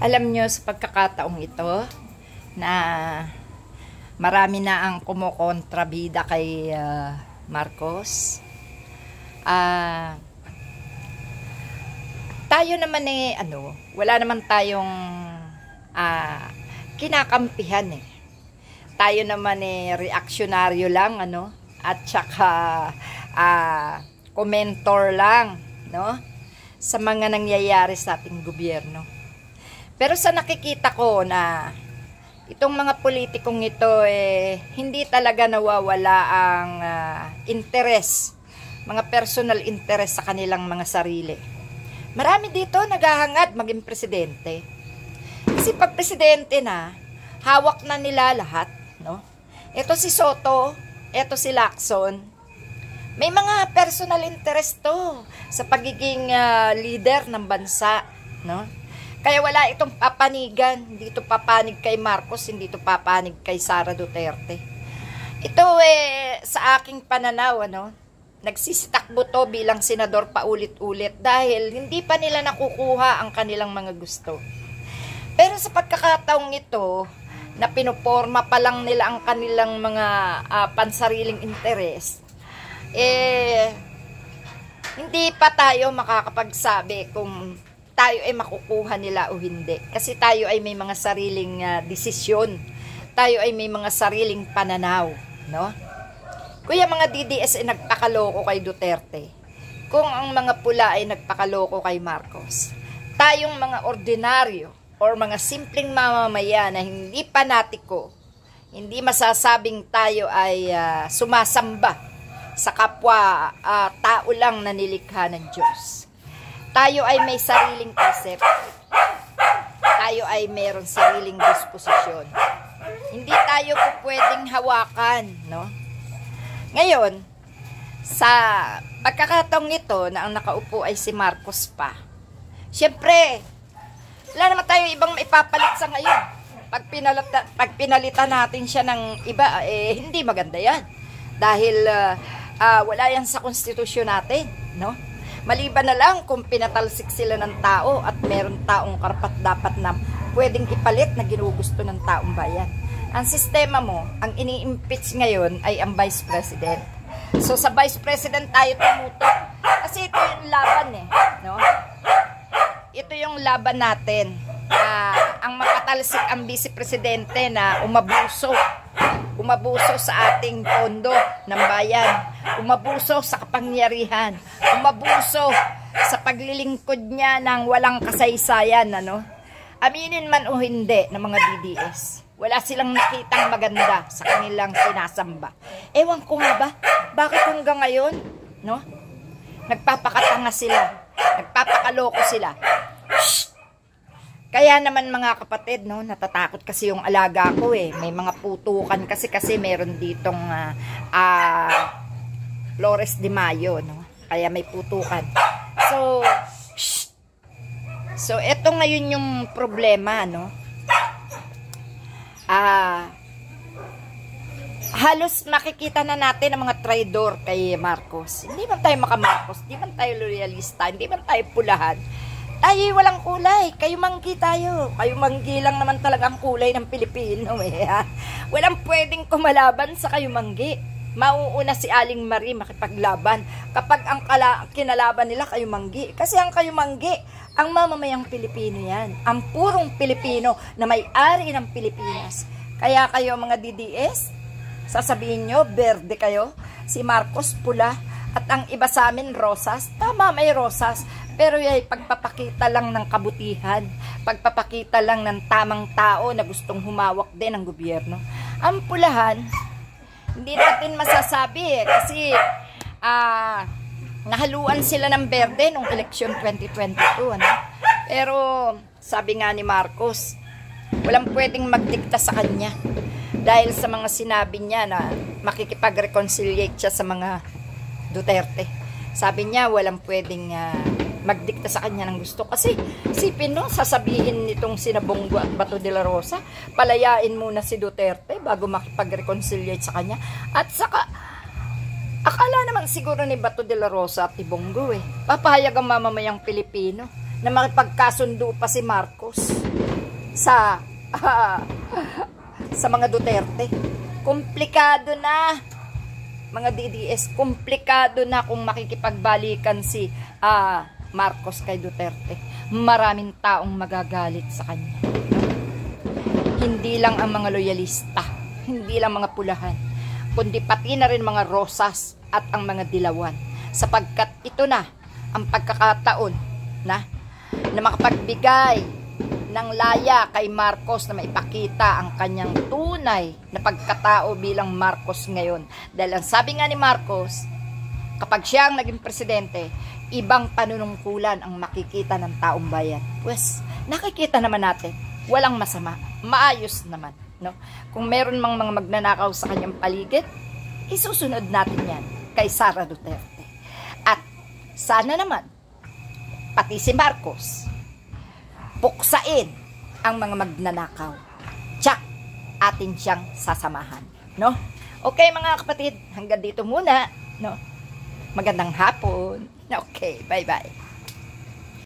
Alam nyo sa pagkakataong ito na marami na ang kumokontrabida kay Marcos. Tayo naman wala naman tayong kinakampihan eh. Tayo naman reaksyonaryo lang at saka komentor lang sa mga nangyayari sa ating gobyerno. Pero sa nakikita ko na itong mga politikong ito hindi talaga nawawala ang interes, mga personal interest sa kanilang mga sarili. Marami dito naghahangad maging presidente. Kasi pag presidente na, hawak na nila lahat, Ito si Soto, ito si Lacson. May mga personal interest to sa pagiging leader ng bansa, Kaya wala itong papanigan, hindi ito papanig kay Marcos, hindi ito papanig kay Sara Duterte. Ito sa aking pananaw, nagsisitakbo to bilang senador paulit-ulit dahil hindi pa nila nakukuha ang kanilang mga gusto. Pero sa pagkakataong ito, na pinuporma pa lang nila ang kanilang mga pansariling interes, hindi pa tayo makakapagsabi kung tayo ay makukuha nila o hindi. Kasi tayo ay may mga sariling desisyon. Tayo ay may mga sariling pananaw, Kuya, mga DDS ay nagpakaloko kay Duterte. Kung ang mga pula ay nagpakaloko kay Marcos. Tayong mga ordinaryo or mga simpleng mamamayan na hindi panatiko, hindi masasabing tayo ay sumasamba sa kapwa tao lang na nilikha ng Diyos. Tayo ay may sariling isip. Tayo ay mayroong sariling disposisyon. Hindi tayo po pwedeng hawakan, Ngayon, sa pagkakataong ito na ang nakaupo ay si Marcos pa, syempre, wala naman tayo ibang maipapalit sa ngayon. Pag pinalitan natin siya ng iba, hindi maganda yan. Dahil wala yan sa konstitusyon natin, Maliban na lang kung pinatalsik sila ng tao at meron taong karapat-dapat na pwedeng ipalit na ginugusto ng taong bayan. Ang sistema mo, ang ini-impeach ngayon ay ang Vice President. So sa Vice President tayo tumutok. Kasi ito yung laban Ito yung laban natin. Ang makatalsik ang Vice Presidente na umabuso sa ating pondo ng bayan, umabuso sa kapangyarihan, umabuso sa paglilingkod niya ng walang kasaysayan, Aminin man o hindi ng mga DDS, wala silang nakitang maganda sa kanilang sinasamba. Ewan ko nga ba, bakit hanggang ngayon, nagpapakatanga sila, nagpapakaloko sila. Shh! Kaya naman mga kapatid, natatakot kasi yung alaga ko May mga putukan kasi meron ditong Flores de Mayo, Kaya may putukan. So eto ngayon yung problema, halos makikita na natin ang mga traidor kay Marcos. Hindi man tayo maka-Marcos, hindi man tayo loyalista, hindi man tayo pulahan. Tayo walang kulay. Kayumanggi tayo. Kayumanggi lang naman talaga ang kulay ng Pilipino. Walang pwedeng kumalaban sa kayumanggi. Mauuna si Aling Marie makipaglaban kapag ang kinalaban nila kayumanggi. Kasi ang kayumanggi, ang mamamayang Pilipino yan. Ang purong Pilipino na may-ari ng Pilipinas. Kaya kayo mga DDS, sasabihin nyo, berde kayo. Si Marcos pula. At ang iba sa amin, rosas. Tama, may rosas. Pero pagpapakita lang ng kabutihan, pagpapakita lang ng tamang tao na gustong humawak din ng gobyerno. Ang pulahan, hindi natin masasabi kasi nahaluan sila ng berde nung eleksyon 2022. Pero sabi nga ni Marcos, walang pwedeng magdikta sa kanya dahil sa mga sinabi niya na makikipag-reconciliate siya sa mga Duterte. Sabi niya walang pwedeng magdikta sa kanya ng gusto. Kasi sipin sasabihin nitong sina Bongo at Bato de la Rosa, palayain muna si Duterte bago makipag-reconciliate sa kanya. At saka, akala naman siguro ni Bato de la Rosa at ni Bongo papayag ang mamamayang Pilipino na makipagkasundo pa si Marcos sa sa mga Duterte. Komplikado na, mga DDS, komplikado na kung makikipagbalikan si Marcos kay Duterte. Maraming taong magagalit sa kanya. Hindi lang ang mga loyalista, hindi lang mga pulahan, kundi pati na rin mga rosas at ang mga dilawan, sapagkat ito na ang pagkakataon na makapagbigay ng laya kay Marcos na maipakita ang kanyang tunay na pagkatao bilang Marcos ngayon. Dahil ang sabi nga ni Marcos, kapag siya ang naging presidente, ibang panunungkulan ang makikita ng taong bayan. Pues, nakikita naman natin, walang masama, maayos naman, no? Kung meron mang mga magnanakaw sa kanyang paligid, isusunod natin yan kay Sara Duterte. At sana naman, pati si Marcos, puksain ang mga magnanakaw. Tsak, atin siyang sasamahan, no? Okay mga kapatid, hanggang dito muna, no? Magandang hapon. Okay, bye-bye.